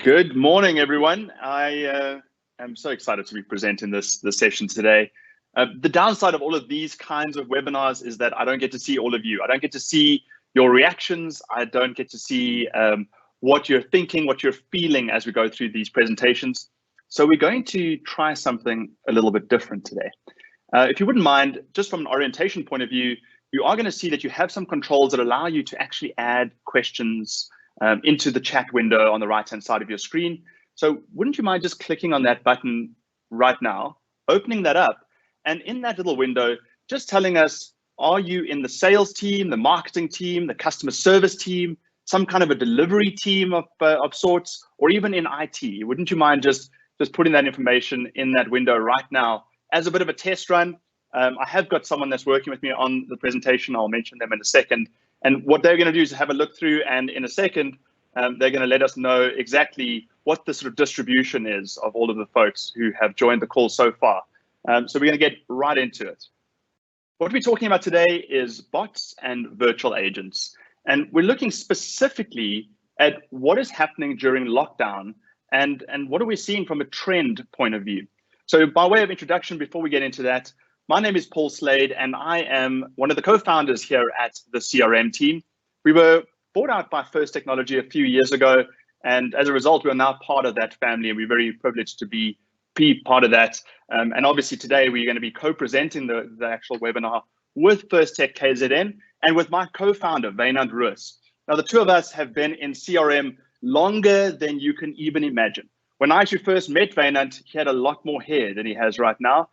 Good morning, everyone. I am so excited to be presenting this session today. The downside of all of these kinds of webinars is that I don't get to see all of you. I don't get to see your reactions. I don't get to see what you're thinking, what you're feeling as we go through these presentations. So we're going to try something a little bit different today. If you wouldn't mind, just from an orientation point of view, you are going to see that you have some controls that allow you to actually add questions into the chat window on the right-hand side of your screen. So wouldn't you mind just clicking on that button right now, opening that up, and in that little window, just telling us, are you in the sales team, the marketing team, the customer service team, some kind of a delivery team of sorts, or even in IT? Wouldn't you mind just putting that information in that window right now as a bit of a test run? I have got someone that's working with me on the presentation. I'll mention them in a second. And what they're going to do is have a look through, and in a second, they're going to let us know exactly what the sort of distribution is of all of the folks who have joined the call so far. So we're going to get right into it. What we're talking about today is bots and virtual agents. And we're looking specifically at what is happening during lockdown and what are we seeing from a trend point of view. So by way of introduction, before we get into that, my name is Slade, and I am one of the co-founders here at the CRM team. We were bought out by First Technology a few years ago, and as a result, we are now part of that family, and we're very privileged to be part of that. And obviously today, we're going to be co-presenting the actual webinar with First Tech KZN and with my co-founder, Wynand Roos. Now, the two of us have been in CRM longer than you can even imagine. When I actually first met Wynand, he had a lot more hair than he has right now.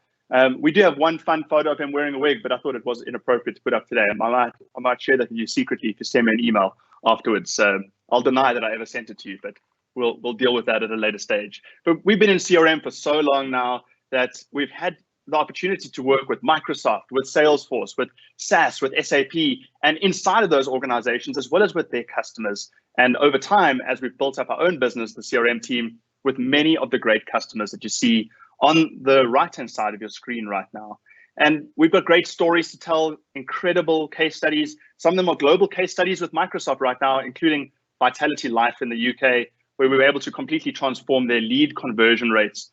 We do have one fun photo of him wearing a wig, but I thought it was inappropriate to put up today. I might share that with you secretly if you send me an email afterwards. I'll deny that I ever sent it to you, but we'll deal with that at a later stage. But we've been in CRM for so long now that we've had the opportunity to work with Microsoft, with Salesforce, with SaaS, with SAP, and inside of those organizations, as well as with their customers. And over time, as we've built up our own business, the CRM team, with many of the great customers that you see on the right-hand side of your screen right now. And we've got great stories to tell, incredible case studies. Some of them are global case studies with Microsoft right now, including Vitality Life in the UK, where we were able to completely transform their lead conversion rates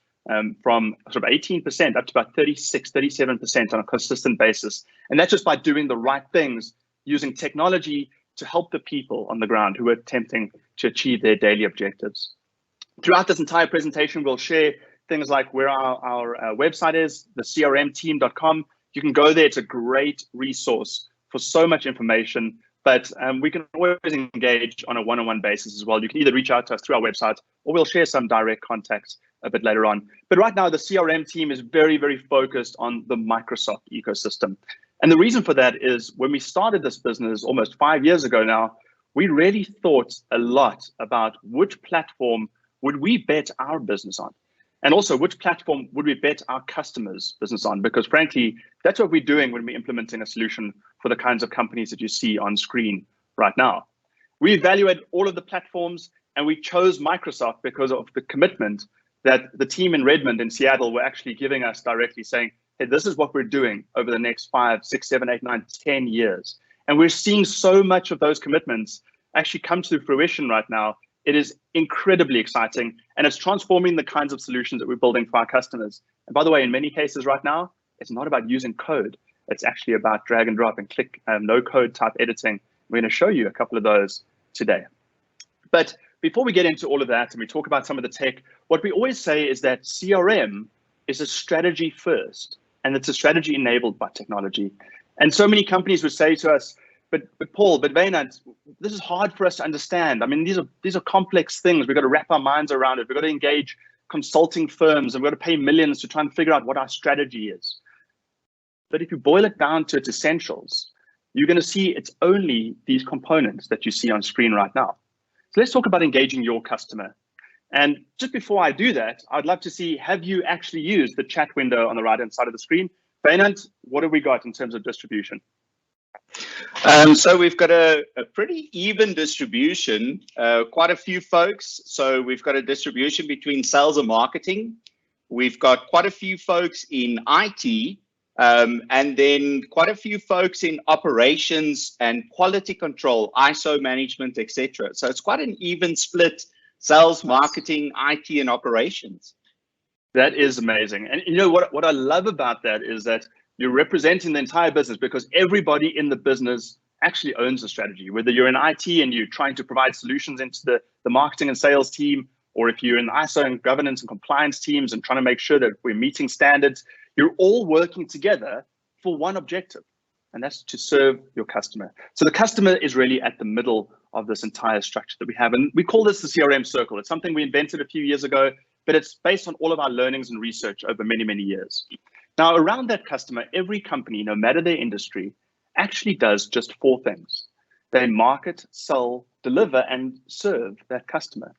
from sort of 18% up to about 36, 37% on a consistent basis. And that's just by doing the right things, using technology to help the people on the ground who are attempting to achieve their daily objectives. Throughout this entire presentation, we'll share things like where our website is, the crmteam.com. You can go there. It's a great resource for so much information, but we can always engage on a one-on-one basis as well. You can either reach out to us through our website, or we'll share some direct contacts a bit later on. But right now, the CRM team is very, very focused on the Microsoft ecosystem. And the reason for that is when we started this business almost 5 years ago now, we really thought a lot about which platform would we bet our business on? And also, which platform would we bet our customers' business on? Because frankly, that's what we're doing when we're implementing a solution for the kinds of companies that you see on screen right now. We evaluated all of the platforms, and we chose Microsoft because of the commitment that the team in Redmond in Seattle were actually giving us directly, saying, hey, this is what we're doing over the next 5, 6, 7, 8, 9, 10 years. And we're seeing so much of those commitments actually come to fruition right now. It is incredibly exciting, and it's transforming the kinds of solutions that we're building for our customers. And by the way, in many cases right now, it's not about using code. It's actually about drag and drop and click, no code type editing. We're going to show you a couple of those today. But before we get into all of that and we talk about some of the tech, what we always say is that CRM is a strategy first, and it's a strategy enabled by technology. And so many companies would say to us, but Paul, but Wynand, this is hard for us to understand. I mean, these are complex things. We've got to wrap our minds around it. We've got to engage consulting firms, and we've got to pay millions to try and figure out what our strategy is. But if you boil it down to its essentials, you're going to see it's only these components that you see on screen right now. So let's talk about engaging your customer. And just before I do that, I'd love to see, have you actually used the chat window on the right-hand side of the screen? Wynand, what have we got in terms of distribution? So we've got a pretty even distribution, quite a few folks. So we've got a distribution between sales and marketing. We've got quite a few folks in IT, and then quite a few folks in operations and quality control, ISO management, etc. So it's quite an even split sales, marketing, IT, and operations. That is amazing. And you know what I love about that is that you're representing the entire business, because everybody in the business actually owns the strategy. Whether you're in IT and you're trying to provide solutions into the marketing and sales team, or if you're in the ISO and governance and compliance teams and trying to make sure that we're meeting standards, you're all working together for one objective, and that's to serve your customer. So the customer is really at the middle of this entire structure that we have. And we call this the CRM circle. It's something we invented a few years ago, but it's based on all of our learnings and research over many, many years. Now, around that customer, every company, no matter their industry, actually does just 4 things. They market, sell, deliver, and serve that customer.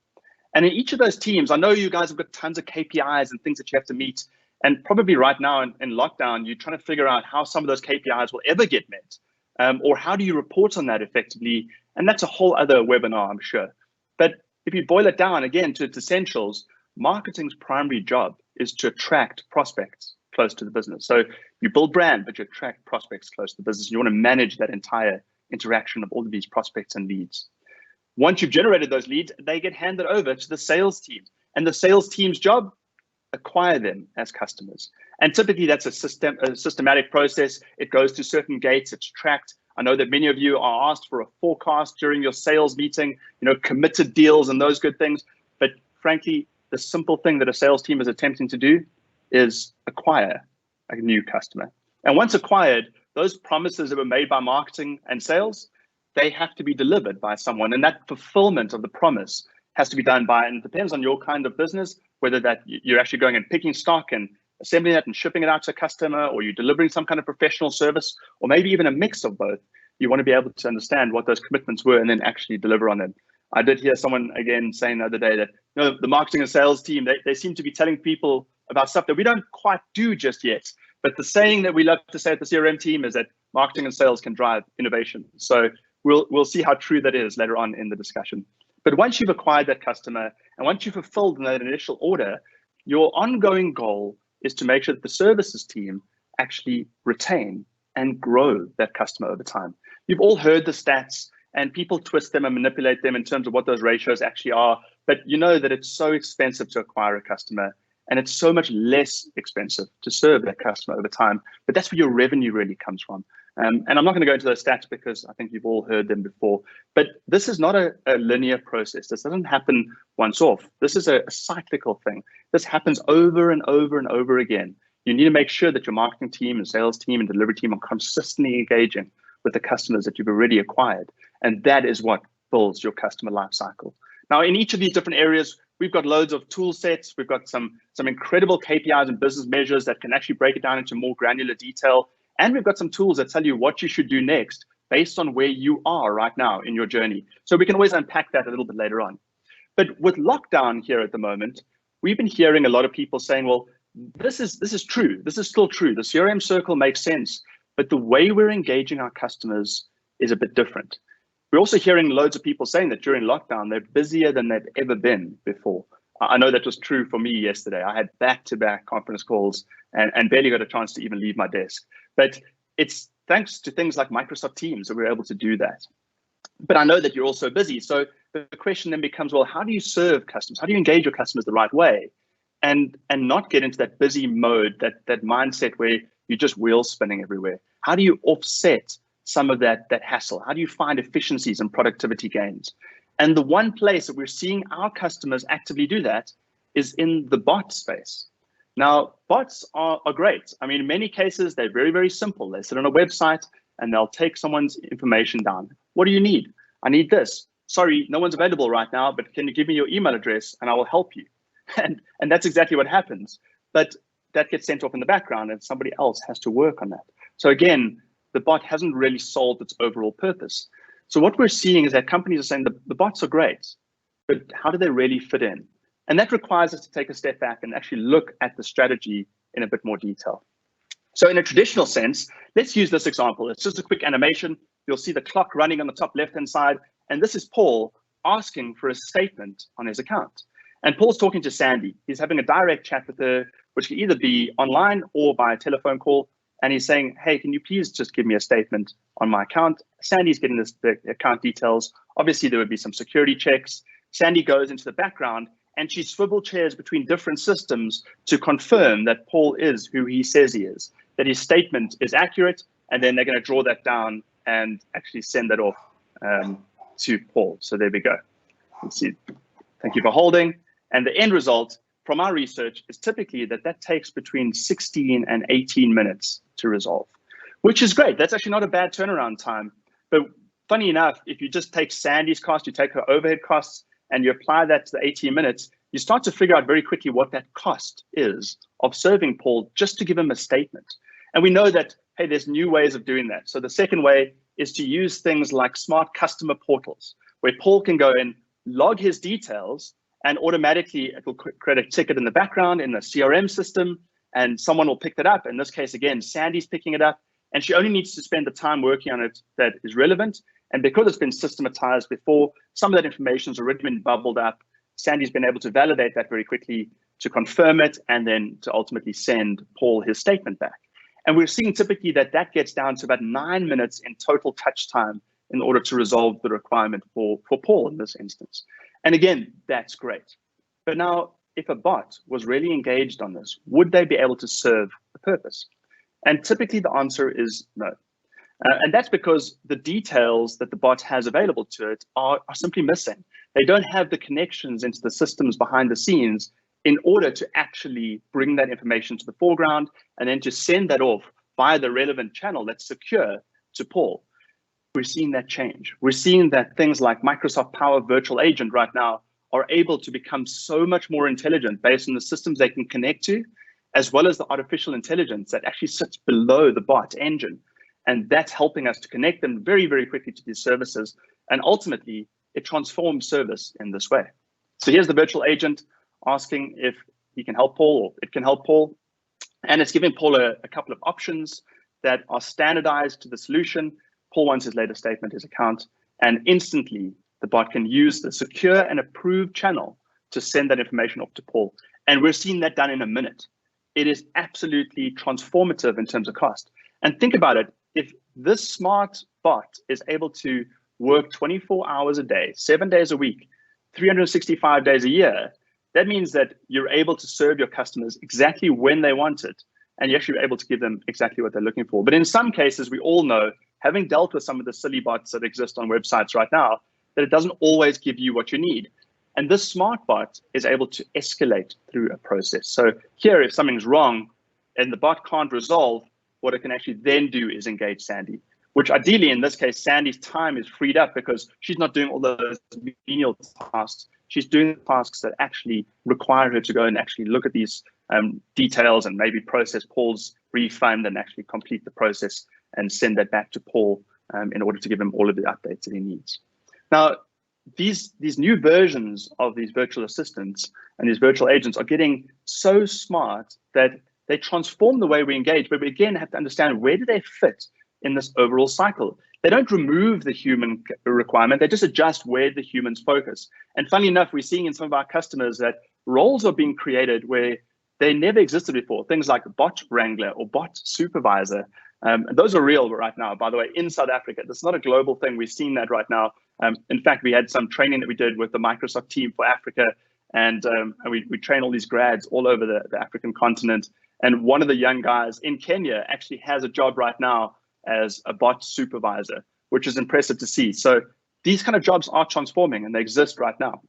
And in each of those teams, I know you guys have got tons of KPIs and things that you have to meet. And probably right now in lockdown, you're trying to figure out how some of those KPIs will ever get met, or how do you report on that effectively? And that's a whole other webinar, I'm sure. But if you boil it down again to its essentials, marketing's primary job is to attract prospects close to the business. So you build brand, but you attract prospects close to the business. You want to manage that entire interaction of all of these prospects and leads. Once you've generated those leads, they get handed over to the sales team. And the sales team's job, acquire them as customers. And typically that's a systematic process. It goes to certain gates, it's tracked. I know that many of you are asked for a forecast during your sales meeting, committed deals and those good things. But frankly, the simple thing that a sales team is attempting to do is acquire a new customer. And once acquired, those promises that were made by marketing and sales, they have to be delivered by someone. And that fulfillment of the promise has to be done by, and it depends on your kind of business, whether that you're actually going and picking stock and assembling it and shipping it out to a customer, or you're delivering some kind of professional service, or maybe even a mix of both. You want to be able to understand what those commitments were and then actually deliver on them. I did hear someone again saying the other day that the marketing and sales team, they seem to be telling people about stuff that we don't quite do just yet. But the saying that we love to say at the CRM team is that marketing and sales can drive innovation. So we'll see how true that is later on in the discussion. But once you've acquired that customer and once you've fulfilled that initial order, your ongoing goal is to make sure that the services team actually retain and grow that customer over time. You've all heard the stats, and people twist them and manipulate them in terms of what those ratios actually are. But you know that it's so expensive to acquire a customer, and it's so much less expensive to serve that customer over time. But that's where your revenue really comes from. And I'm not going to go into those stats because I think you've all heard them before. But this is not a linear process. This doesn't happen once off. This is a cyclical thing. This happens over and over and over again. You need to make sure that your marketing team and sales team and delivery team are consistently engaging with the customers that you've already acquired. And that is what builds your customer life cycle. Now, in each of these different areas, we've got loads of tool sets. We've got some incredible KPIs and business measures that can actually break it down into more granular detail. And we've got some tools that tell you what you should do next based on where you are right now in your journey. So we can always unpack that a little bit later on. But with lockdown here at the moment, we've been hearing a lot of people saying, well, this is true. This is still true. The CRM circle makes sense, but the way we're engaging our customers is a bit different. We're also hearing loads of people saying that during lockdown, they're busier than they've ever been before. I know that was true for me yesterday. I had back-to-back conference calls and barely got a chance to even leave my desk. But it's thanks to things like Microsoft Teams that we're able to do that. But I know that you're also busy. So the question then becomes, well, how do you serve customers? How do you engage your customers the right way? And not get into that busy mode, that mindset where you're just wheel spinning everywhere? How do you offset some of that hassle? How do you find efficiencies and productivity gains? And the one place that we're seeing our customers actively do that is in the bot space. Now, bots are great. I mean, in many cases, they're very, very simple. They sit on a website and they'll take someone's information down. What do you need? I need this. Sorry, no one's available right now, but can you give me your email address and I will help you? And that's exactly what happens. But that gets sent off in the background and somebody else has to work on that. So again, the bot hasn't really solved its overall purpose. So what we're seeing is that companies are saying the bots are great, but how do they really fit in? And that requires us to take a step back and actually look at the strategy in a bit more detail. So in a traditional sense, let's use this example. It's just a quick animation. You'll see the clock running on the top left-hand side. And this is Paul asking for a statement on his account. And Paul's talking to Sandy. He's having a direct chat with her, which can either be online or by a telephone call. And he's saying, hey, can you please just give me a statement on my account? Sandy's getting the account details. Obviously, there would be some security checks. Sandy goes into the background and she swivel chairs between different systems to confirm that Paul is who he says he is, that his statement is accurate, and then they're going to draw that down and actually send that off to Paul. So there we go. Let's see. Thank you for holding. And the end result from our research is typically that takes between 16 and 18 minutes to resolve, which is great. That's actually not a bad turnaround time. But funny enough, if you just take Sandy's cost, you take her overhead costs, and you apply that to the 18 minutes, you start to figure out very quickly what that cost is of serving Paul just to give him a statement. And we know that, hey, there's new ways of doing that. So the second way is to use things like smart customer portals, where Paul can go in, log his details, and automatically it will create a ticket in the background in the CRM system, and someone will pick that up. In this case, again, Sandy's picking it up, and she only needs to spend the time working on it that is relevant. And because it's been systematized before, some of that information has already been bubbled up. Sandy's been able to validate that very quickly, to confirm it, and then to ultimately send Paul his statement back. And we're seeing typically that gets down to about 9 minutes in total touch time in order to resolve the requirement for Paul in this instance. And again, that's great. But now, if a bot was really engaged on this, would they be able to serve the purpose? And typically the answer is no. And that's because the details that the bot has available to it are simply missing. They don't have the connections into the systems behind the scenes in order to actually bring that information to the foreground and then to send that off via the relevant channel that's secure to Paul. We're seeing that change. We're seeing that things like Microsoft Power Virtual Agent right now are able to become so much more intelligent based on the systems they can connect to, as well as the artificial intelligence that actually sits below the bot engine. And that's helping us to connect them very, very quickly to these services. And ultimately, it transforms service in this way. So here's the virtual agent asking if he can help Paul, or it can help Paul. And it's giving Paul a couple of options that are standardized to the solution. Paul wants his latest statement, his account, and instantly the bot can use the secure and approved channel to send that information off to Paul. And we're seeing that done in a minute. It is absolutely transformative in terms of cost. And think about it. If this smart bot is able to work 24 hours a day, 7 days a week, 365 days a year, that means that you're able to serve your customers exactly when they want it, and you're actually able to give them exactly what they're looking for. But in some cases, we all know, having dealt with some of the silly bots that exist on websites right now, that it doesn't always give you what you need. And this smart bot is able to escalate through a process. So here, if something's wrong and the bot can't resolve, what it can actually then do is engage Sandy, which ideally in this case, Sandy's time is freed up because she's not doing all those menial tasks. She's doing the tasks that actually require her to go and actually look at these details and maybe process Paul's refund and actually complete the process and send that back to Paul in order to give him all of the updates that he needs. Now, these new versions of these virtual assistants and these virtual agents are getting so smart that they transform the way we engage, but we again have to understand, where do they fit in this overall cycle? They don't remove the human requirement, they just adjust where the humans focus. And funny enough, we're seeing in some of our customers that roles are being created where they never existed before, things like bot wrangler or bot supervisor. And those are real right now, by the way, in South Africa. That's not a global thing. We're seeing that right now. In fact, we had some training that we did with the Microsoft team for Africa, and we train all these grads all over the African continent. And one of the young guys in Kenya actually has a job right now as a bot supervisor, which is impressive to see. So these kind of jobs are transforming and they exist right now.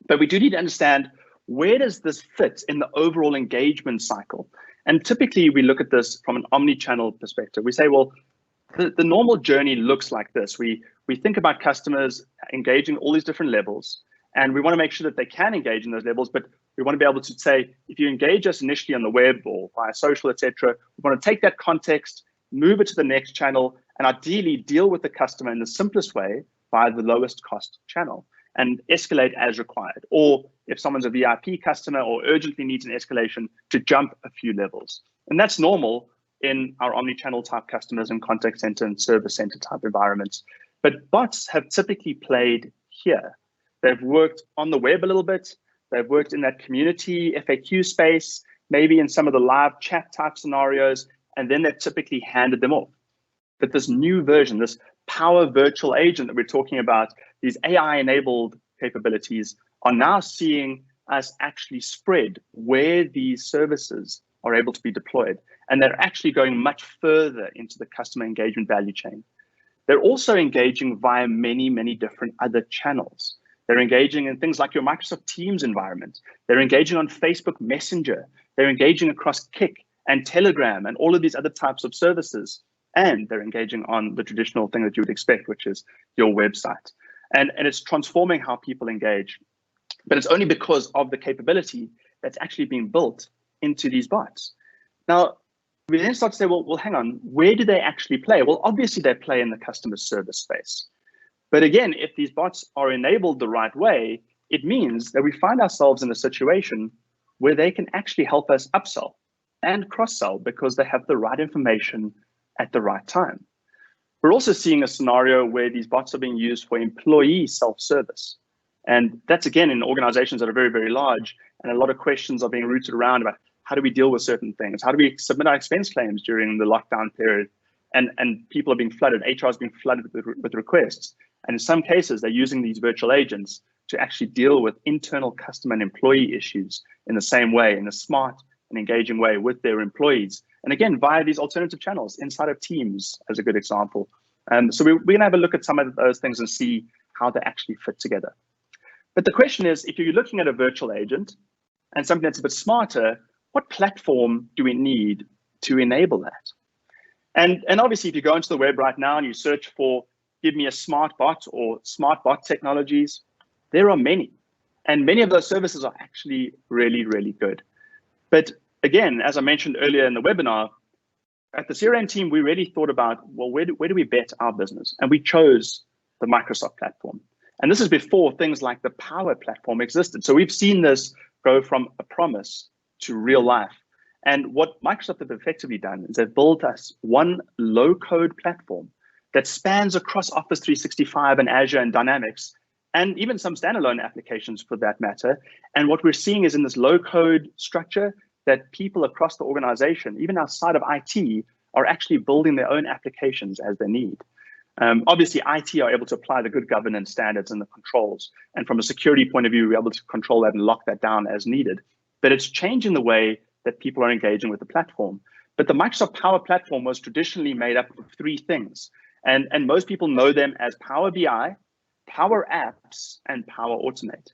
But we do need to understand, where does this fit in the overall engagement cycle? And typically we look at this from an omni-channel perspective. We say, well, the normal journey looks like this. We think about customers engaging all these different levels, and we want to make sure that they can engage in those levels, but we want to be able to say, if you engage us initially on the web or via social, etc., we want to take that context, move it to the next channel, and ideally deal with the customer in the simplest way via the lowest cost channel and escalate as required. Or if someone's a VIP customer or urgently needs an escalation, to jump a few levels. And that's normal in our omni-channel type customers and contact center and service center type environments. But bots have typically played here. They've worked on the web a little bit. They've worked in that community FAQ space, maybe in some of the live chat type scenarios, and then they've typically handed them off. But this new version, this Power Virtual Agent that we're talking about, these AI-enabled capabilities are now seeing us actually spread where these services are able to be deployed. And they're actually going much further into the customer engagement value chain. They're also engaging via many, many different other channels. They're engaging in things like your Microsoft Teams environment. They're engaging on Facebook Messenger. They're engaging across Kik and Telegram and all of these other types of services. And they're engaging on the traditional thing that you would expect, which is your website. And it's transforming how people engage. But it's only because of the capability that's actually being built into these bots. Now, we then start to say, well, hang on, where do they actually play? Well, obviously they play in the customer service space. But again, if these bots are enabled the right way, it means that we find ourselves in a situation where they can actually help us upsell and cross-sell because they have the right information at the right time. We're also seeing a scenario where these bots are being used for employee self-service. And that's, again, in organizations that are very, very large, and a lot of questions are being rooted around about how do we deal with certain things? How do we submit our expense claims during the lockdown period? And people are being flooded, HR is being flooded with requests. And in some cases, they're using these virtual agents to actually deal with internal customer and employee issues in the same way, in a smart and engaging way with their employees. And again, via these alternative channels inside of Teams as a good example. So we're gonna have a look at some of those things and see how they actually fit together. But the question is, if you're looking at a virtual agent and something that's a bit smarter, what platform do we need to enable that? And obviously, if you go into the web right now and you search for, give me a smart bot or smart bot technologies, there are many. And many of those services are actually really, really good. But again, as I mentioned earlier in the webinar, at the CRM team, we really thought about, well, where do we bet our business? And we chose the Microsoft platform. And this is before things like the Power Platform existed. So we've seen this go from a promise to real life. And what Microsoft have effectively done is they've built us one low-code platform that spans across Office 365 and Azure and Dynamics, and even some standalone applications for that matter. And what we're seeing is in this low-code structure that people across the organization, even outside of IT, are actually building their own applications as they need. Obviously, IT are able to apply the good governance standards and the controls. And from a security point of view, we're able to control that and lock that down as needed. But it's changing the way that people are engaging with the platform. But the Microsoft Power Platform was traditionally made up of three things. And most people know them as Power BI, Power Apps, and Power Automate.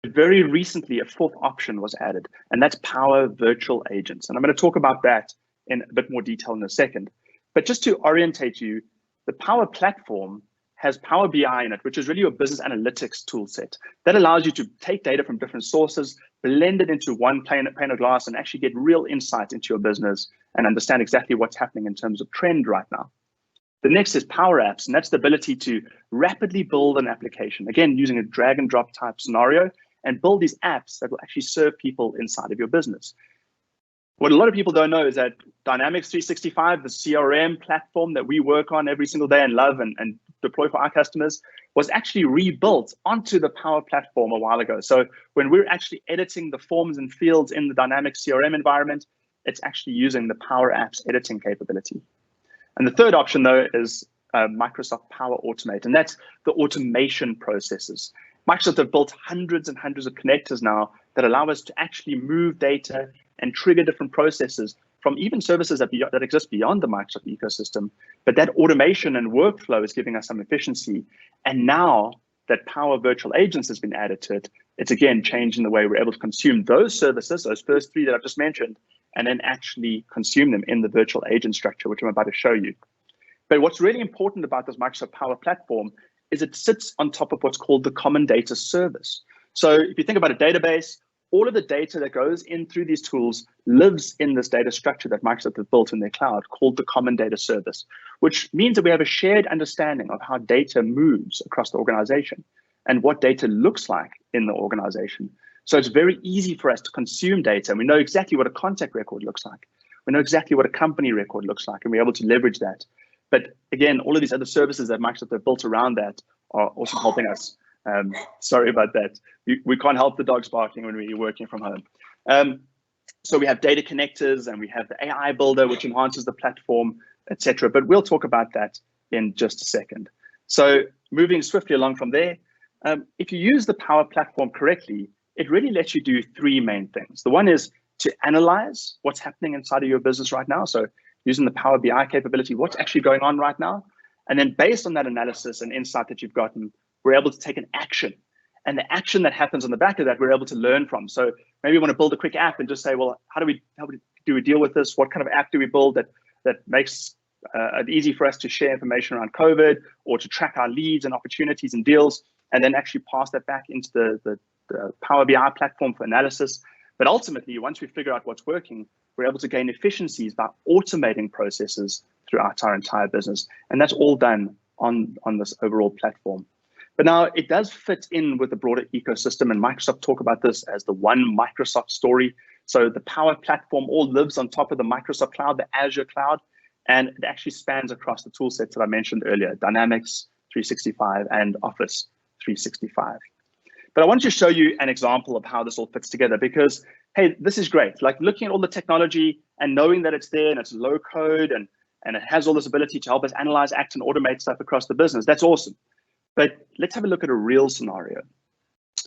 Very recently, a fourth option was added, and that's Power Virtual Agents. And I'm going to talk about that in a bit more detail in a second. But just to orientate you, the Power Platform has Power BI in it, which is really your business analytics tool set. That allows you to take data from different sources, blend it into one pane of glass, and actually get real insight into your business and understand exactly what's happening in terms of trend right now. The next is Power Apps, and that's the ability to rapidly build an application, again, using a drag and drop type scenario, and build these apps that will actually serve people inside of your business. What a lot of people don't know is that Dynamics 365, the CRM platform that we work on every single day and love and deploy for our customers, was actually rebuilt onto the Power Platform a while ago. So when we're actually editing the forms and fields in the Dynamics CRM environment, it's actually using the Power Apps editing capability. And the third option, though, is Microsoft Power Automate, and that's the automation processes. Microsoft have built hundreds and hundreds of connectors now that allow us to actually move data and trigger different processes from even services that exist beyond the Microsoft ecosystem. But that automation and workflow is giving us some efficiency. And now that Power Virtual Agents has been added to it, it's again changing the way we're able to consume those services, those first three that I've just mentioned, and then actually consume them in the virtual agent structure, which I'm about to show you. But what's really important about this Microsoft Power Platform is it sits on top of what's called the Common Data Service. So if you think about a database, all of the data that goes in through these tools lives in this data structure that Microsoft has built in their cloud called the Common Data Service, which means that we have a shared understanding of how data moves across the organization and what data looks like in the organization. So it's very easy for us to consume data, and we know exactly what a contact record looks like. We know exactly what a company record looks like, and we're able to leverage that. But again, all of these other services that Microsoft have built around that are also helping us. Sorry about that. We can't help the dogs barking when we're working from home. So we have data connectors, and we have the AI builder, which enhances the platform, etc. But we'll talk about that in just a second. So moving swiftly along from there, if you use the Power Platform correctly, it really lets you do three main things. The one is to analyze what's happening inside of your business right now. So using the Power BI capability, what's actually going on right now. And then based on that analysis and insight that you've gotten, we're able to take an action. And the action that happens on the back of that, we're able to learn from. So maybe you want to build a quick app and just say, well, how do we deal with this? What kind of app do we build that makes it easy for us to share information around COVID or to track our leads and opportunities and deals, and then actually pass that back into the Power BI platform for analysis. But ultimately, once we figure out what's working, we're able to gain efficiencies by automating processes throughout our entire business. And that's all done on this overall platform. But now it does fit in with the broader ecosystem, and Microsoft talk about this as the one Microsoft story. So the Power Platform all lives on top of the Microsoft cloud, the Azure cloud, and it actually spans across the tool sets that I mentioned earlier, Dynamics 365 and Office 365. But I wanted to show you an example of how this all fits together because, hey, this is great. Like looking at all the technology and knowing that it's there and it's low code and it has all this ability to help us analyze, act, and automate stuff across the business. That's awesome. But let's have a look at a real scenario.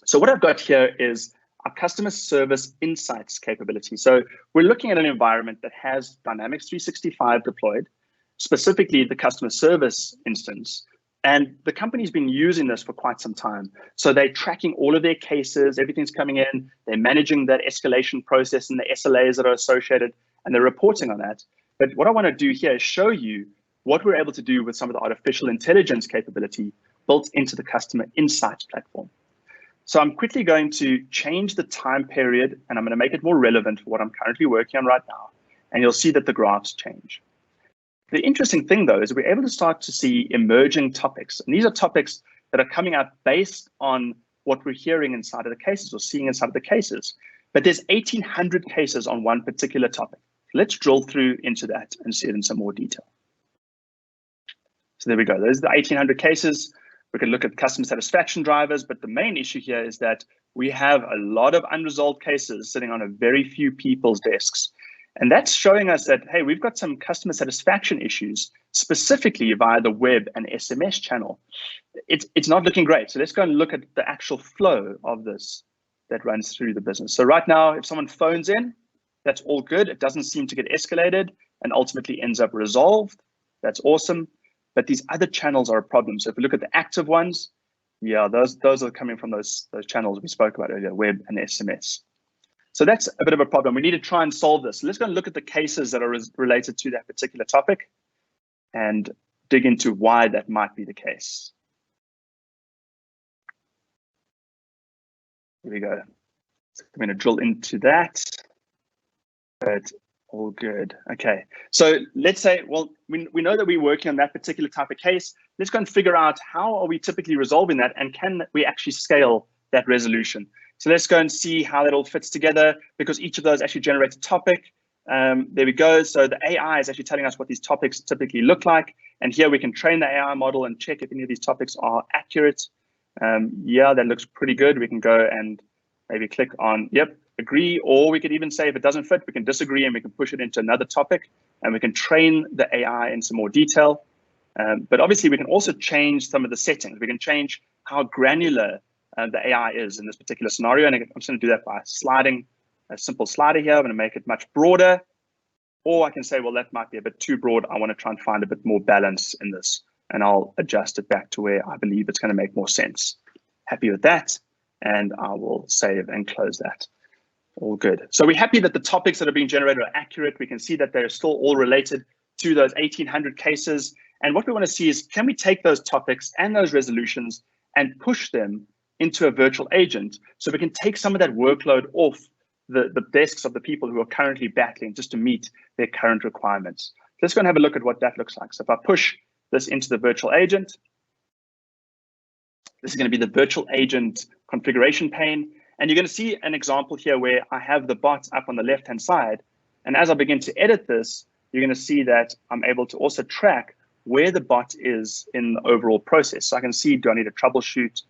So what I've got here is our customer service insights capability. So we're looking at an environment that has Dynamics 365 deployed, specifically the customer service instance. And the company's been using this for quite some time. So they're tracking all of their cases, everything's coming in, they're managing that escalation process and the SLAs that are associated, and they're reporting on that. But what I want to do here is show you what we're able to do with some of the artificial intelligence capability built into the customer insights platform. So I'm quickly going to change the time period and I'm going to make it more relevant for what I'm currently working on right now. And you'll see that the graphs change. The interesting thing though, is we're able to start to see emerging topics. And these are topics that are coming out based on what we're hearing inside of the cases or seeing inside of the cases. But there's 1,800 cases on one particular topic. Let's drill through into that and see it in some more detail. So there we go. There's the 1,800 cases. We can look at customer satisfaction drivers, but the main issue here is that we have a lot of unresolved cases sitting on a very few people's desks. And that's showing us that, hey, we've got some customer satisfaction issues, specifically via the web and SMS channel. It's not looking great. So let's go and look at the actual flow of this that runs through the business. So right now, if someone phones in, that's all good. It doesn't seem to get escalated and ultimately ends up resolved. That's awesome. But these other channels are a problem. So if we look at the active ones, yeah, those are coming from those channels we spoke about earlier, web and SMS. So that's a bit of a problem. We need to try and solve this. Let's go and look at the cases that are related to that particular topic and dig into why that might be the case. Here we go. So I'm going to drill into that. But all good. Okay. So let's say, well, we know that we're working on that particular type of case. Let's go and figure out how are we typically resolving that and can we actually scale that resolution? So let's go and see how that all fits together because each of those actually generates a topic. There we go. So the AI is actually telling us what these topics typically look like. And here we can train the AI model and check if any of these topics are accurate. Yeah, that looks pretty good. We can go and maybe click on, yep, agree, or we could even say if it doesn't fit, we can disagree and we can push it into another topic and we can train the AI in some more detail. But obviously we can also change some of the settings. We can change how granular the AI is in this particular scenario. And I'm just going to do that by sliding a simple slider here. I'm going to make it much broader. Or I can say, well, that might be a bit too broad. I want to try and find a bit more balance in this. And I'll adjust it back to where I believe it's going to make more sense. Happy with that. And I will save and close that. All good. So we're happy that the topics that are being generated are accurate. We can see that they're still all related to those 1,800 cases. And what we want to see is, can we take those topics and those resolutions and push them into a virtual agent so we can take some of that workload off the desks of the people who are currently battling just to meet their current requirements. Let's go and have a look at what that looks like. So if I push this into the virtual agent, this is going to be the virtual agent configuration pane. And you're going to see an example here where I have the bot up on the left-hand side. And as I begin to edit this, you're going to see that I'm able to also track where the bot is in the overall process. So I can see, do I need to troubleshoot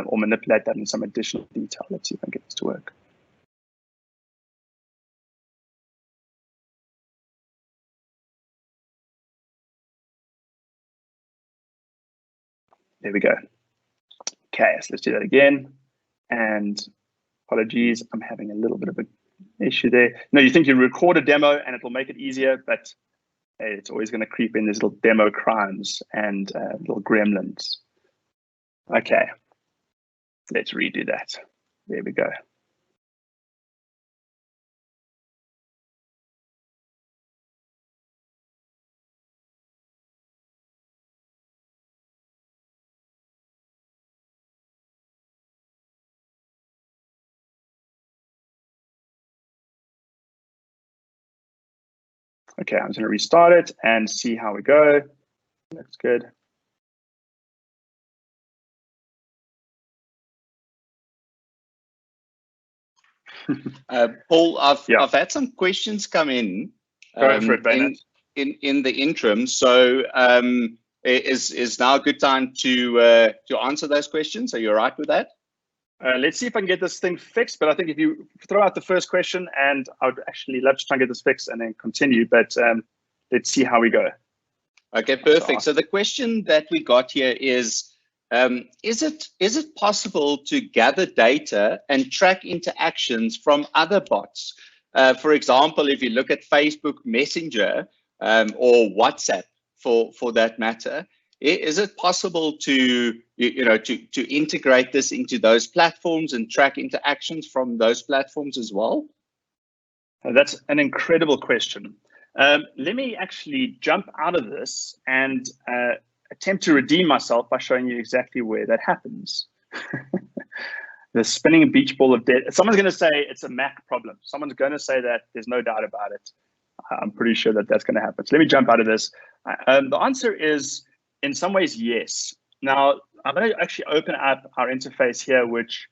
or manipulate that in some additional detail? Let's see if I can get this to work. There we go. Okay, so let's do that again. And apologies, I'm having a little bit of an issue there. No, you think you record a demo and it will make it easier, but hey, it's always going to creep in these little demo crimes and little gremlins. Okay, let's redo that. There we go. Okay, I'm just going to restart it and see how we go. Looks good. Paul, I've had some questions come in. Go for it, Bernard. In the interim. So is now a good time to answer those questions? Are you all right with that? Let's see if I can get this thing fixed. But I think if you throw out the first question, and I would actually love to try and get this fixed and then continue. But let's see how we go. Okay, perfect. So the question that we got here is it possible to gather data and track interactions from other bots? For example, if you look at Facebook Messenger or WhatsApp, for that matter, is it possible to to integrate this into those platforms and track interactions from those platforms as well? That's an incredible question. Let me actually jump out of this and attempt to redeem myself by showing you exactly where that happens. The spinning beach ball of death. Someone's going to say it's a Mac problem. Someone's going to say that, there's no doubt about it. I'm pretty sure that that's going to happen. So let me jump out of this. The answer is, in some ways, yes. Now, I'm going to actually open up our interface here, which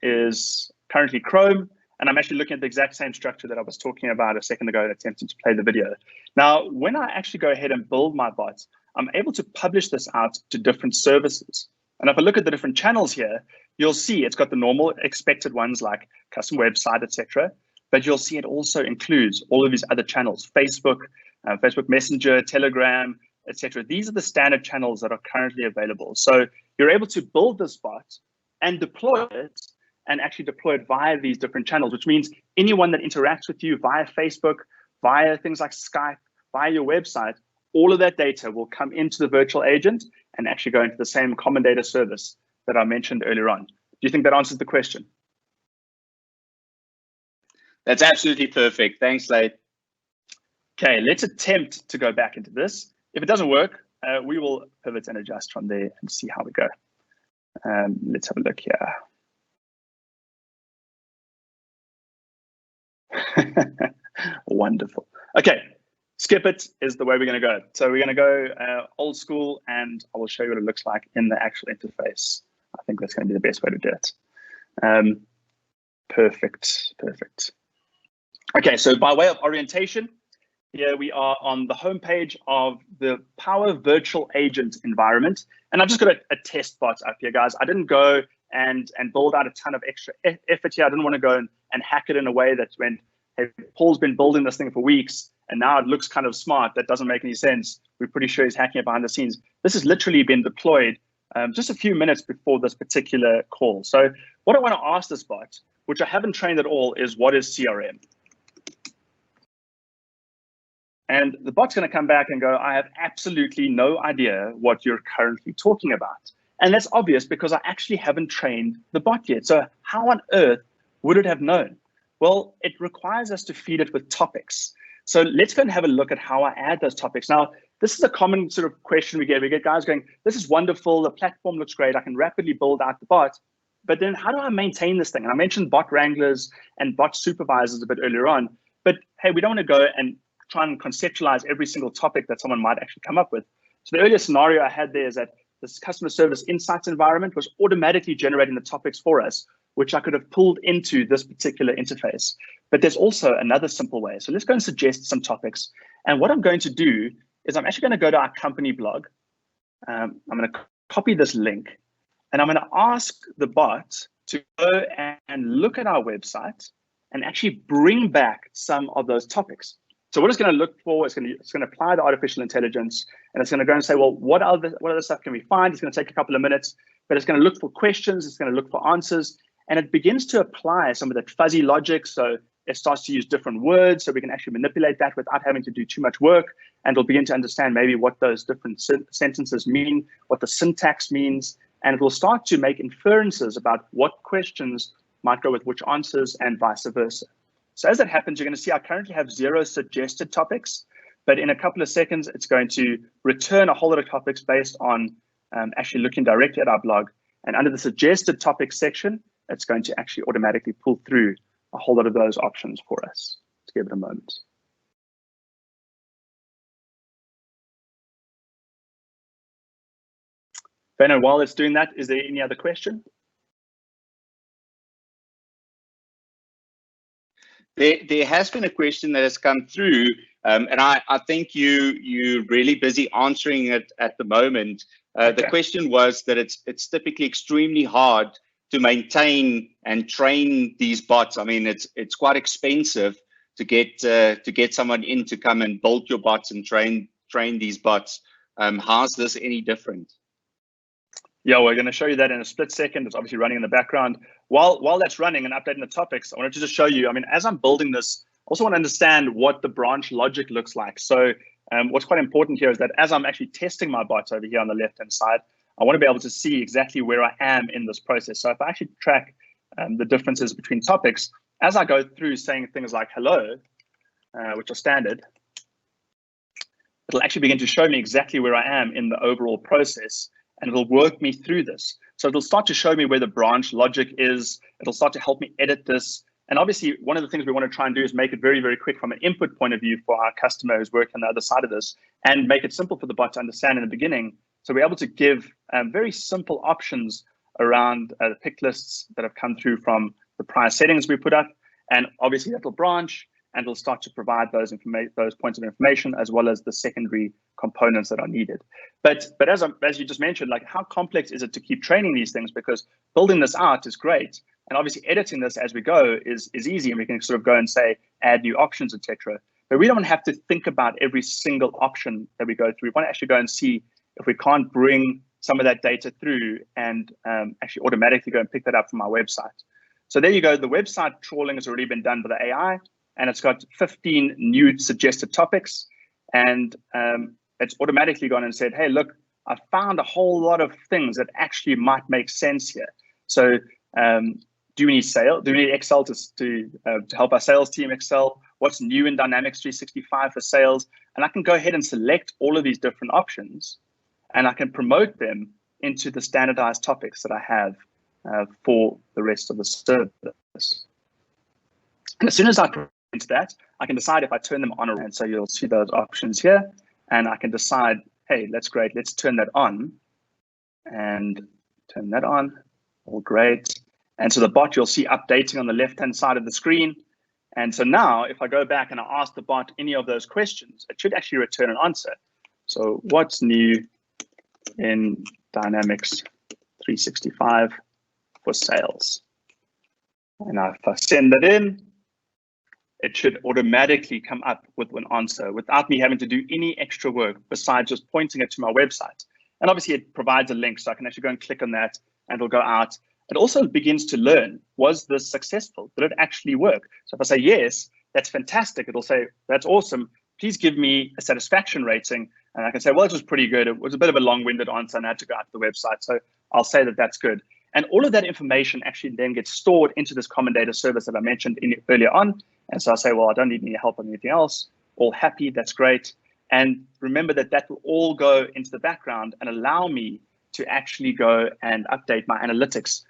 is currently Chrome. And I'm actually looking at the exact same structure that I was talking about a second ago and attempting to play the video. Now, when I actually go ahead and build my bot, I'm able to publish this out to different services. And if I look at the different channels here, you'll see it's got the normal expected ones like custom website, etc. But you'll see it also includes all of these other channels: Facebook, Facebook Messenger, Telegram, etc. These are the standard channels that are currently available. So you're able to build this bot and deploy it, and actually deploy it via these different channels, which means anyone that interacts with you via Facebook, via things like Skype, via your website, all of that data will come into the virtual agent and actually go into the same common data service that I mentioned earlier on. Do you think that answers the question? That's absolutely perfect. Thanks, Slade. Okay, let's attempt to go back into this. If it doesn't work, we will pivot and adjust from there and see how we go. Let's have a look here. Wonderful. Okay, skip it is the way we're going to go. So we're going to go old school, and I will show you what it looks like in the actual interface. I think that's going to be the best way to do it. Perfect, perfect. Okay, so by way of orientation, here we are on the homepage of the Power Virtual Agent environment. And I've just got a test bot up here, guys. I didn't go and build out a ton of extra effort here. I didn't want to go and hack it in a way that went, hey, Paul's been building this thing for weeks, and now it looks kind of smart. That doesn't make any sense. We're pretty sure he's hacking it behind the scenes. This has literally been deployed just a few minutes before this particular call. So what I want to ask this bot, which I haven't trained at all, is what is CRM? And the bot's going to come back and go, I have absolutely no idea what you're currently talking about. And that's obvious because I actually haven't trained the bot yet. So how on earth would it have known? Well, it requires us to feed it with topics. So let's go and have a look at how I add those topics. Now, this is a common sort of question we get. We get guys going, this is wonderful. The platform looks great. I can rapidly build out the bot. But then how do I maintain this thing? And I mentioned bot wranglers and bot supervisors a bit earlier on. But hey, we don't want to go and try and conceptualize every single topic that someone might actually come up with. So the earlier scenario I had there is that this customer service insights environment was automatically generating the topics for us, which I could have pulled into this particular interface. But there's also another simple way. So let's go and suggest some topics. And what I'm going to do is I'm actually going to go to our company blog. I'm going to copy this link, and I'm going to ask the bot to go and look at our website and actually bring back some of those topics. So what it's going to look for, it's going to apply the artificial intelligence, and it's going to go and say, well, what other stuff can we find? It's going to take a couple of minutes, but it's going to look for questions, it's going to look for answers, and it begins to apply some of that fuzzy logic. So it starts to use different words so we can actually manipulate that without having to do too much work. And it'll begin to understand maybe what those different sentences mean, what the syntax means, and it will start to make inferences about what questions might go with which answers and vice versa. So as that happens, you're going to see I currently have 0 suggested topics, but in a couple of seconds, it's going to return a whole lot of topics based on actually looking directly at our blog. And under the suggested topics section, it's going to actually automatically pull through a whole lot of those options for us. Let's give it a moment. Ben, and while it's doing that, is there any other question? There has been a question that has come through, and I think you're really busy answering it at the moment. The question was that it's typically extremely hard to maintain and train these bots. I mean, it's quite expensive to get someone in to come and build your bots and train these bots. How's this any different? Yeah, we're going to show you that in a split second. It's obviously running in the background. While that's running and updating the topics, I wanted to just show you, I mean, as I'm building this, I also want to understand what the branch logic looks like. So what's quite important here is that as I'm actually testing my bots over here on the left-hand side, I want to be able to see exactly where I am in this process. So if I actually track the differences between topics, as I go through saying things like hello, which are standard, it'll actually begin to show me exactly where I am in the overall process, and it'll work me through this. So it'll start to show me where the branch logic is. It'll start to help me edit this. And obviously, one of the things we want to try and do is make it very, very quick from an input point of view for our customer who's working on the other side of this, and make it simple for the bot to understand in the beginning. So we're able to give very simple options around the pick lists that have come through from the prior settings we put up. And obviously that'll branch and it'll start to provide those points of information as well as the secondary components that are needed. But as you just mentioned, like how complex is it to keep training these things? Because building this out is great. And obviously editing this as we go is easy, and we can sort of go and say, add new options, etc. But we don't have to think about every single option that we go through. We want to actually go and see if we can't bring some of that data through and actually automatically go and pick that up from our website. So there you go. The website trawling has already been done by the AI, and it's got 15 new suggested topics. And it's automatically gone and said, hey, look, I found a whole lot of things that actually might make sense here. So do we need sales? Do we need Excel to help our sales team excel? What's new in Dynamics 365 for sales? And I can go ahead and select all of these different options, and I can promote them into the standardized topics that I have for the rest of the service. And as soon as I go into that, I can decide if I turn them on or off. So you'll see those options here, and I can decide, hey, that's great. Let's turn that on and turn that on. All great. And so the bot you'll see updating on the left-hand side of the screen. And so now if I go back and I ask the bot any of those questions, it should actually return an answer. So what's new in Dynamics 365 for sales? And now if I send that in, it should automatically come up with an answer without me having to do any extra work besides just pointing it to my website. And obviously it provides a link, so I can actually go and click on that and it'll go out. It also begins to learn, was this successful? Did it actually work? So if I say yes, that's fantastic. It'll say, that's awesome. Please give me a satisfaction rating. And I can say, well, it was pretty good. It was a bit of a long-winded answer and I had to go out to the website. So I'll say that that's good. And all of that information actually then gets stored into this common data service that I mentioned earlier on. And so I say, well, I don't need any help on anything else. All happy, that's great. And remember that that will all go into the background and allow me to actually go and update my analytics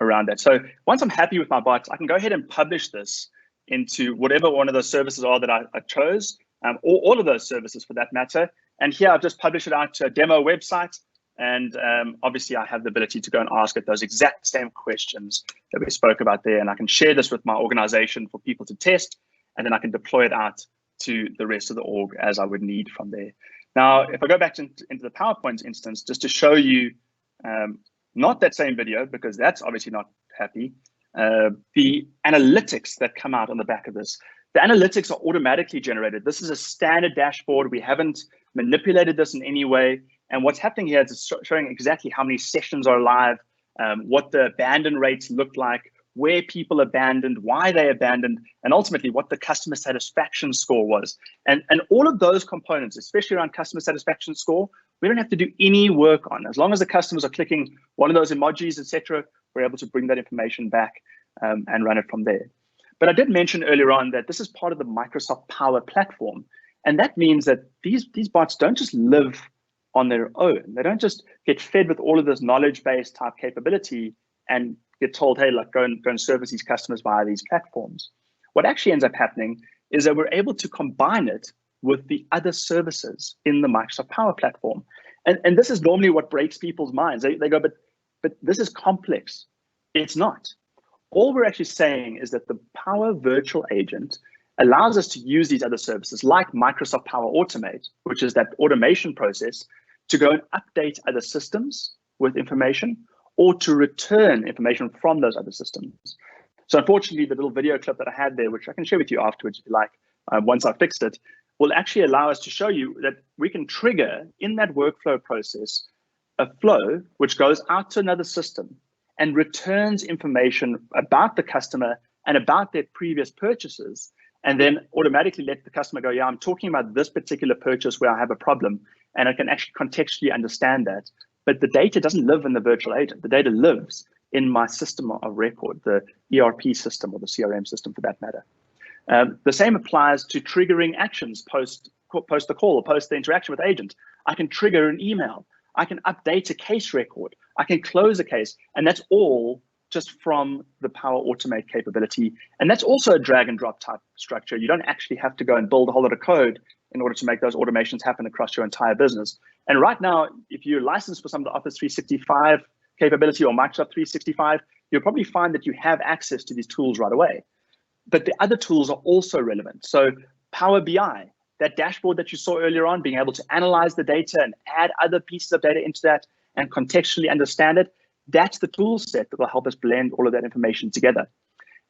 around that. So once I'm happy with my bots, I can go ahead and publish this into whatever one of those services are that I chose, or all of those services for that matter. And here I've just published it out to a demo website. And obviously I have the ability to go and ask it those exact same questions that we spoke about there. And I can share this with my organization for people to test, and then I can deploy it out to the rest of the org as I would need from there. Now, if I go back into the PowerPoint instance, just to show you, not that same video, because that's obviously not happy, the analytics that come out on the back of this. The analytics are automatically generated. This is a standard dashboard. We haven't manipulated this in any way. And what's happening here is it's showing exactly how many sessions are live, what the abandon rates look like, where people abandoned, why they abandoned, and ultimately what the customer satisfaction score was. And all of those components, especially around customer satisfaction score, we don't have to do any work on. As long as the customers are clicking one of those emojis, etc., we're able to bring that information back and run it from there. But I did mention earlier on that this is part of the Microsoft Power Platform. And that means that these bots don't just live on their own. They don't just get fed with all of this knowledge-based type capability and get told, hey, look, go and service these customers via these platforms. What actually ends up happening is that we're able to combine it with the other services in the Microsoft Power Platform. And this is normally what breaks people's minds. They go, but this is complex. It's not. All we're actually saying is that the Power Virtual Agent allows us to use these other services like Microsoft Power Automate, which is that automation process, to go and update other systems with information or to return information from those other systems. So unfortunately, the little video clip that I had there, which I can share with you afterwards if you like, once I fixed it, will actually allow us to show you that we can trigger in that workflow process a flow which goes out to another system and returns information about the customer and about their previous purchases, and then automatically let the customer go, yeah, I'm talking about this particular purchase where I have a problem, and I can actually contextually understand that. But the data doesn't live in the virtual agent. The data lives in my system of record, the ERP system or the CRM system for that matter. The same applies to triggering actions post the call or post the interaction with the agent. I can trigger an email. I can update a case record. I can close a case. And that's all just from the Power Automate capability. And that's also a drag and drop type structure. You don't actually have to go and build a whole lot of code in order to make those automations happen across your entire business. And right now, if you're licensed for some of the Office 365 capability or Microsoft 365, you'll probably find that you have access to these tools right away. But the other tools are also relevant. So Power BI, that dashboard that you saw earlier on, being able to analyze the data and add other pieces of data into that and contextually understand it, that's the tool set that will help us blend all of that information together.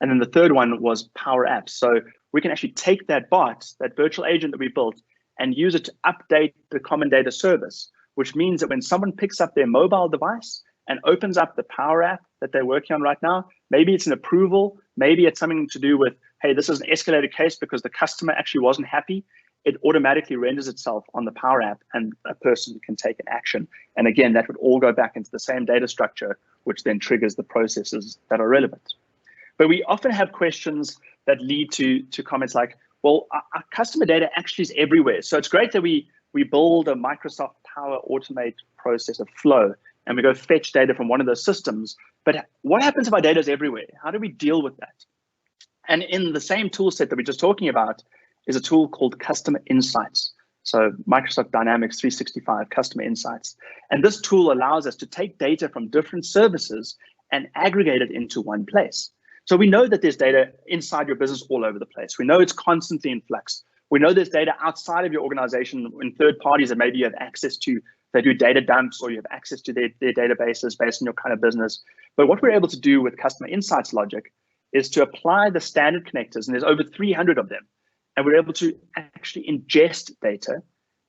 And then the third one was Power Apps. So we can actually take that bot, that virtual agent that we built, and use it to update the common data service, which means that when someone picks up their mobile device and opens up the Power App that they're working on right now, maybe it's an approval, maybe it's something to do with, hey, this is an escalated case because the customer actually wasn't happy, it automatically renders itself on the Power App and a person can take an action. And again, that would all go back into the same data structure, which then triggers the processes that are relevant. But we often have questions that lead to comments like, well, our customer data actually is everywhere. So it's great that we build a Microsoft Power Automate process of flow and we go fetch data from one of those systems. But what happens if our data is everywhere? How do we deal with that? And in the same tool set that we're just talking about is a tool called Customer Insights. So Microsoft Dynamics 365 Customer Insights. And this tool allows us to take data from different services and aggregate it into one place. So we know that there's data inside your business all over the place. We know it's constantly in flux. We know there's data outside of your organization in third parties that maybe you have access to. They do data dumps or you have access to their databases based on your kind of business. But what we're able to do with Customer Insights logic is to apply the standard connectors, and there's over 300 of them. And we're able to actually ingest data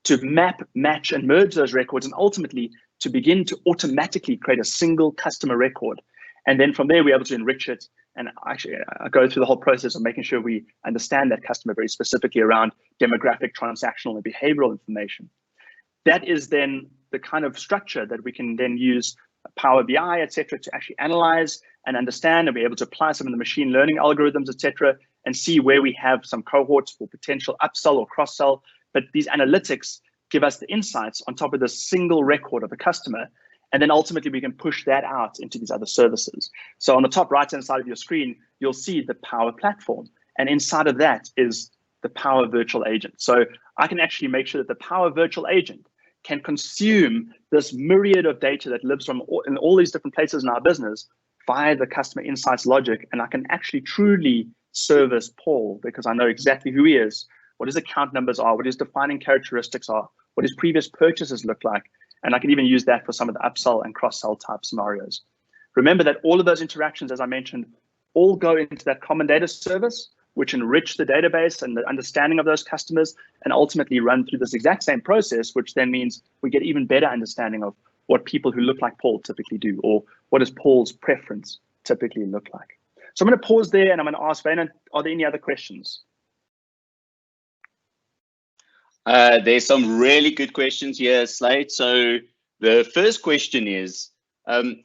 to map, match, and merge those records, and ultimately to begin to automatically create a single customer record. And then from there, we're able to enrich it and actually go through the whole process of making sure we understand that customer very specifically around demographic, transactional, and behavioral information. That is then the kind of structure that we can then use Power BI, et cetera, to actually analyze and understand and be able to apply some of the machine learning algorithms, et cetera, and see where we have some cohorts for potential upsell or cross-sell. But these analytics give us the insights on top of the single record of the customer. And then ultimately we can push that out into these other services. So on the top right-hand side of your screen, you'll see the Power Platform. And inside of that is the Power Virtual Agent. So I can actually make sure that the Power Virtual Agent can consume this myriad of data that lives in all these different places in our business via the Customer Insights logic. And I can actually truly service Paul because I know exactly who he is, what his account numbers are, what his defining characteristics are, what his previous purchases look like. And I can even use that for some of the upsell and cross-sell type scenarios. Remember that all of those interactions, as I mentioned, all go into that common data service, which enrich the database and the understanding of those customers, and ultimately run through this exact same process, which then means we get even better understanding of what people who look like Paul typically do, or what does Paul's preference typically look like. So I'm going to pause there and I'm going to ask Wayne, are there any other questions? There's some really good questions here, Slade. So the first question is,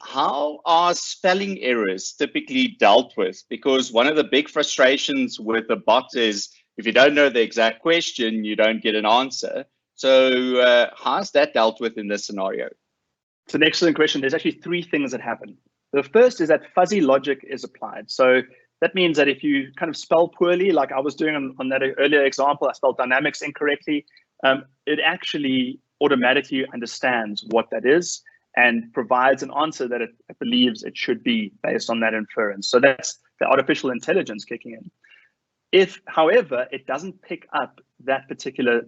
how are spelling errors typically dealt with? Because one of the big frustrations with the bot is if you don't know the exact question, you don't get an answer. So how's that dealt with in this scenario? It's an excellent question. There's actually three things that happen. The first is that fuzzy logic is applied. So that means that if you kind of spell poorly, like I was doing on that earlier example, I spelled dynamics incorrectly, it actually automatically understands what that is and provides an answer that it believes it should be based on that inference. So that's the artificial intelligence kicking in. If, however, it doesn't pick up that particular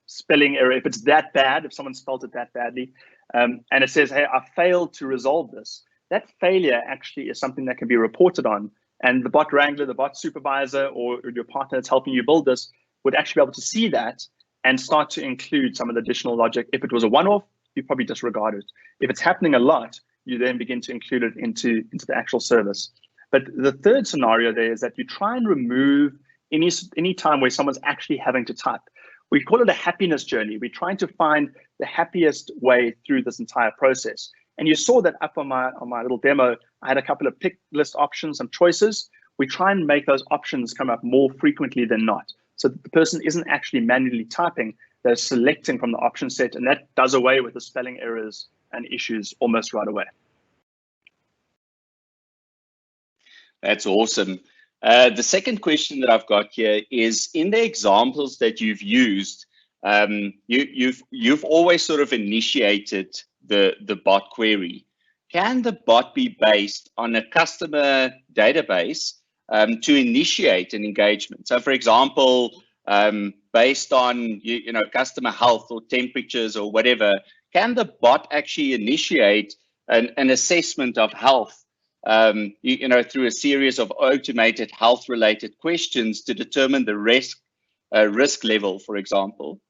spelling error, if it's that bad, if someone spelled it that badly, and it says, hey, I failed to resolve this, that failure actually is something that can be reported on. And the bot wrangler, the bot supervisor, or your partner that's helping you build this would actually be able to see that and start to include some of the additional logic. If it was a one-off, you probably disregard it. If it's happening a lot, you then begin to include it into the actual service. But the third scenario there is that you try and remove any time where someone's actually having to type. We call it a happiness journey. We're trying to find the happiest way through this entire process. And you saw that up on my little demo. I had a couple of pick list options, some choices. We try and make those options come up more frequently than not, so that the person isn't actually manually typing, they're selecting from the option set, and that does away with the spelling errors and issues almost right away. That's awesome. The second question that I've got here is, in the examples that you've used, you've always sort of initiated the bot query. Can the bot be based on a customer database to initiate an engagement? So, for example, based on customer health or temperatures or whatever, can the bot actually initiate an assessment of health? Through a series of automated health-related questions to determine the risk level, for example.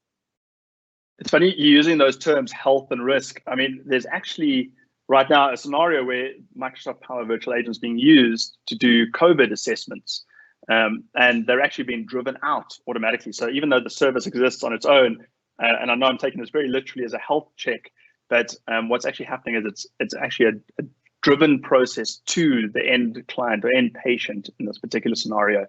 It's funny you're using those terms, health and risk. I mean, there's actually right now a scenario where Microsoft Power Virtual Agents being used to do COVID assessments, and they're actually being driven out automatically. So even though the service exists on its own, and I know I'm taking this very literally as a health check, but what's actually happening is it's actually a driven process to the end client or end patient in this particular scenario.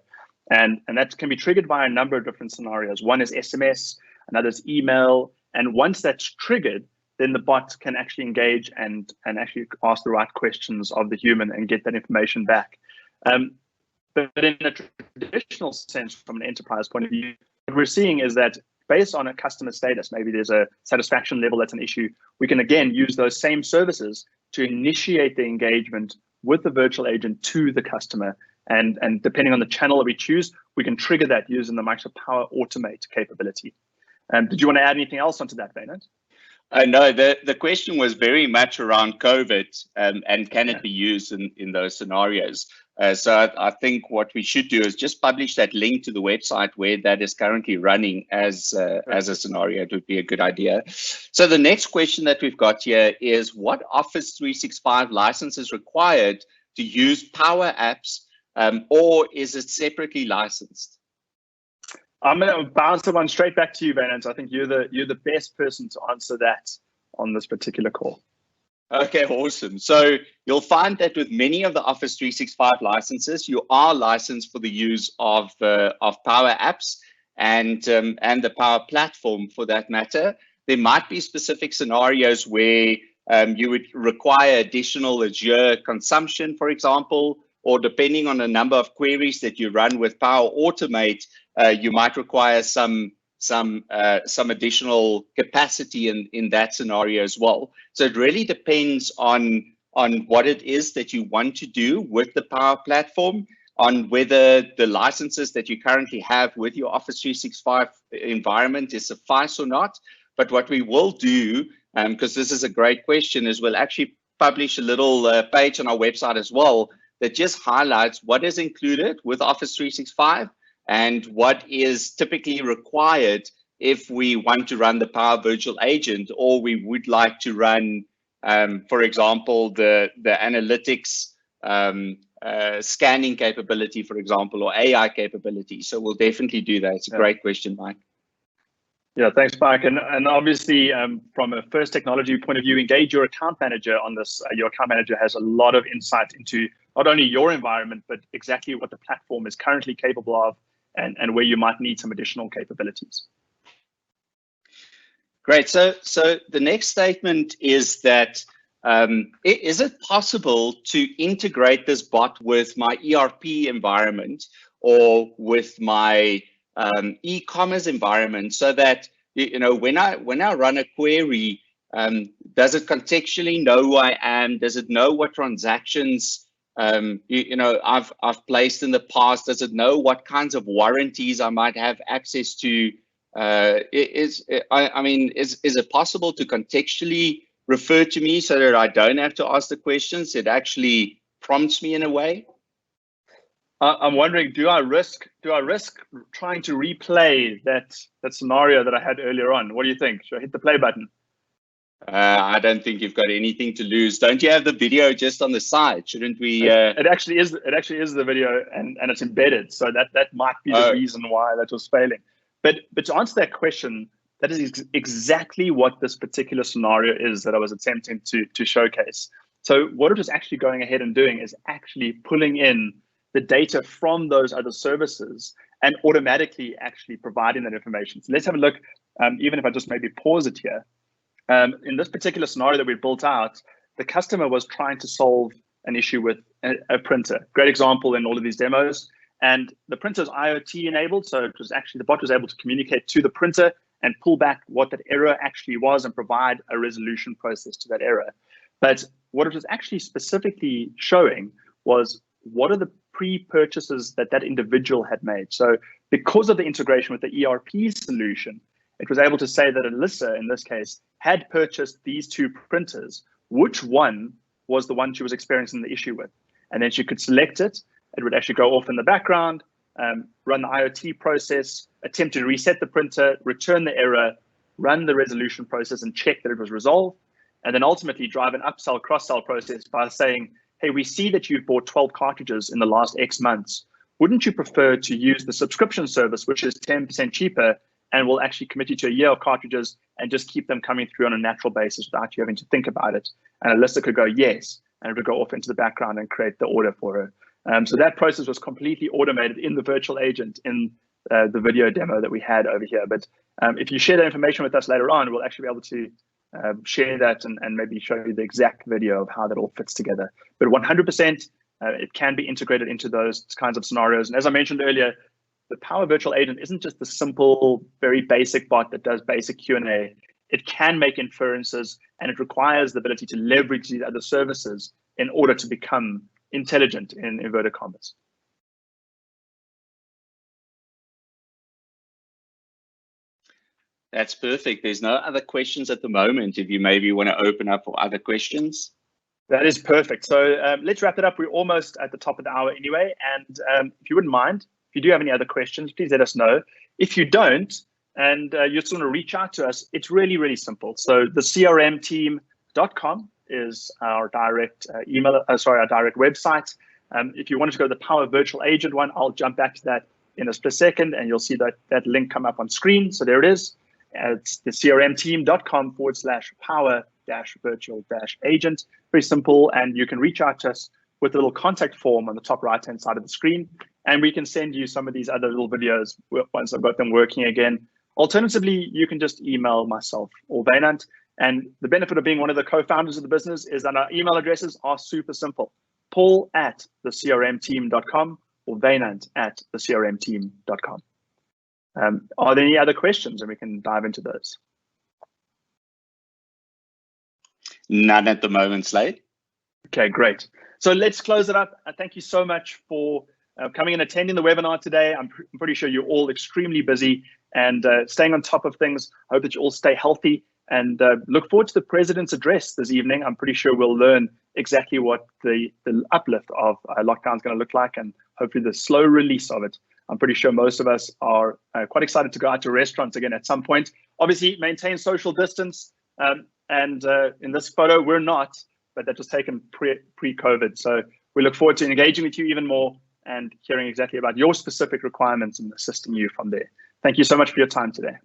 And that can be triggered by a number of different scenarios. One is SMS, another is email. And once that's triggered, then the bot can actually engage and actually ask the right questions of the human and get that information back. But in a traditional sense, from an enterprise point of view, what we're seeing is that based on a customer status, maybe there's a satisfaction level that's an issue, we can again use those same services to initiate the engagement with the virtual agent to the customer. And depending on the channel that we choose, we can trigger that using the Microsoft Power Automate capability. Did you want to add anything else onto that, Baynard? No, the question was very much around COVID and can it be used in those scenarios? So I think what we should do is just publish that link to the website where that is currently running as a scenario. It would be a good idea. So the next question that we've got here is, what Office 365 license is required to use Power Apps, or is it separately licensed? I'm going to bounce the one straight back to you, Baynard. So I think you're the best person to answer that on this particular call. Okay, awesome. So you'll find that with many of the Office 365 licenses, you are licensed for the use of Power Apps and the Power Platform for that matter. There might be specific scenarios where you would require additional Azure consumption, for example, or depending on the number of queries that you run with Power Automate, you might require some additional capacity in that scenario as well. So it really depends on what it is that you want to do with the Power Platform, on whether the licenses that you currently have with your Office 365 environment is suffice or not. But what we will do, because this is a great question, is we'll actually publish a little page on our website as well, that just highlights what is included with Office 365 and what is typically required if we want to run the Power Virtual Agent, or we would like to run, for example, the analytics scanning capability, for example, or AI capability. So we'll definitely do that. It's a great question, Mike. Yeah, thanks, Mike. And obviously, from a first technology point of view, engage your account manager on this. Your account manager has a lot of insight into not only your environment, but exactly what the platform is currently capable of and where you might need some additional capabilities. Great. So the next statement is that, is it possible to integrate this bot with my ERP environment or with my e-commerce environment, so that, you know, when I run a query, does it contextually know who I am? Does it know what transactions I've placed in the past? Does it know what kinds of warranties I might have access to? Is it possible to contextually refer to me so that I don't have to ask the questions? It actually prompts me in a way. I'm wondering, do I risk trying to replay that scenario that I had earlier on? What do you think? Should I hit the play button? I don't think you've got anything to lose. Don't you have the video just on the side? Shouldn't we? It actually is the video, and it's embedded. So that might be the reason why that was failing. But to answer that question, that is exactly what this particular scenario is that I was attempting to showcase. So what it was actually going ahead and doing is actually pulling in the data from those other services and automatically actually providing that information. So let's have a look, even if I just maybe pause it here. In this particular scenario that we built out, the customer was trying to solve an issue with a printer. Great example in all of these demos. And the printer is IoT enabled, so it was actually, the bot was able to communicate to the printer and pull back what that error actually was and provide a resolution process to that error. But what it was actually specifically showing was what are the pre-purchases that individual had made. So because of the integration with the ERP solution, it was able to say that Alyssa, in this case, had purchased these two printers. Which one was the one she was experiencing the issue with? And then she could select it. It would actually go off in the background, run the IoT process, attempt to reset the printer, return the error, run the resolution process and check that it was resolved, and then ultimately drive an upsell, cross-sell process by saying, hey, we see that you've bought 12 cartridges in the last X months. Wouldn't you prefer to use the subscription service, which is 10% cheaper, and will actually commit you to a year of cartridges and just keep them coming through on a natural basis without you having to think about it? And Alyssa could go yes, and it would go off into the background and create the order for her. So that process was completely automated in the virtual agent in the video demo that we had over here. But if you share that information with us later on, we'll actually be able to share that and maybe show you the exact video of how that all fits together. But 100%, it can be integrated into those kinds of scenarios. And as I mentioned earlier, the Power Virtual Agent isn't just the simple, very basic bot that does basic Q&A. It can make inferences, and it requires the ability to leverage these other services in order to become intelligent, in inverted commas. That's perfect. There's no other questions at the moment. If you maybe want to open up for other questions. That is perfect. So let's wrap it up. We're almost at the top of the hour anyway. And if you wouldn't mind, if you do have any other questions, please let us know. If you don't, and you just want to reach out to us, it's really, really simple. So the crmteam.com is our direct our direct website. If you wanted to go to the Power Virtual Agent one, I'll jump back to that in a split second, and you'll see that link come up on screen. So there it is. It's the crmteam.com/power-virtual-agent. Very simple, and you can reach out to us with a little contact form on the top right-hand side of the screen, and we can send you some of these other little videos once I've got them working again. Alternatively, you can just email myself or Wynand. And the benefit of being one of the co-founders of the business is that our email addresses are super simple. Paul@thecrmteam.com or Wynand@thecrmteam.com. Are there any other questions, and we can dive into those? None at the moment, Slade. Okay, great. So let's close it up. Thank you so much for coming and attending the webinar today. I'm pretty sure you're all extremely busy and staying on top of things. I hope that you all stay healthy And look forward to the President's address this evening. I'm pretty sure we'll learn exactly what the uplift of lockdown is going to look like, and hopefully the slow release of it. I'm pretty sure most of us are quite excited to go out to restaurants again at some point. Obviously, maintain social distance. And in this photo, we're not, but that was taken pre-COVID. So we look forward to engaging with you even more and hearing exactly about your specific requirements and assisting you from there. Thank you so much for your time today.